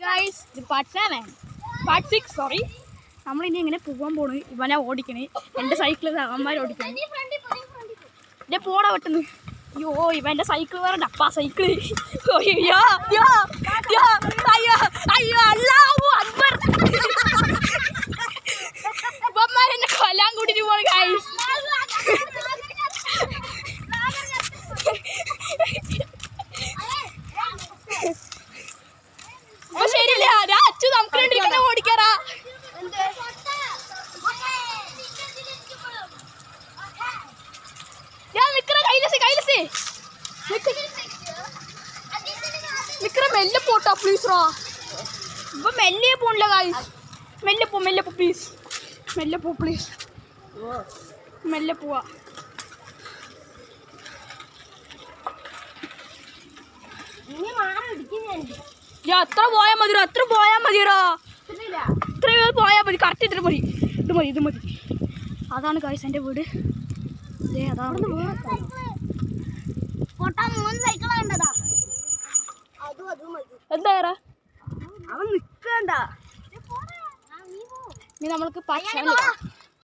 Guys ഇത് part 7 part 6 sorry. നമ്മളിനി ഇങ്ങനെ പോകാൻ പോണ്. ഇവനാ ഓടിക്കണേ, എൻ്റെ സൈക്കിൾ അവന്മാർ ഓടിക്കണേ. ഇതേ പോടാ പെട്ടെന്ന്. അയ്യോ ഇവൻ്റെ സൈക്കിൾ വേറെ ഡപ്പാ സൈക്കിള്. അയ്യോ അയ്യോ അയ്യോ അയ്യോ അല്ലാഹു അക്ബർ. ഇവന്മാരെന്നെ കൊല്ലാൻ കൂട്ടിട്ട് പോണ് ഗൈസ്. ശരിയല്ലേ അച്ചു നമുക്ക് രണ്ടിരിക്കണ ഓടിക്കാറാ. മെല്ലെ പോട്ടാ പ്ലീസ് റാ. ഇപ്പൊ മെല്ലെ പോണില്ല ഗൈസ്. മെല്ലെ പോ പ്ലീസ്. മെല്ലെ പോ പ്ലീസ്. മെല്ലെ പോവാ. എത്ര പോയാൽ മതിയോ, അത്ര പോയാൽ മതിയോ, ഇത്ര പോയാൽ മതി. കറക്റ്റ് ഇത് മതി. അതാണ് ഗൈസ് എൻ്റെ വീട്. അതാണ് എന്താ അവൻ നിൽക്കണ്ട. ഇനി നമ്മൾക്ക്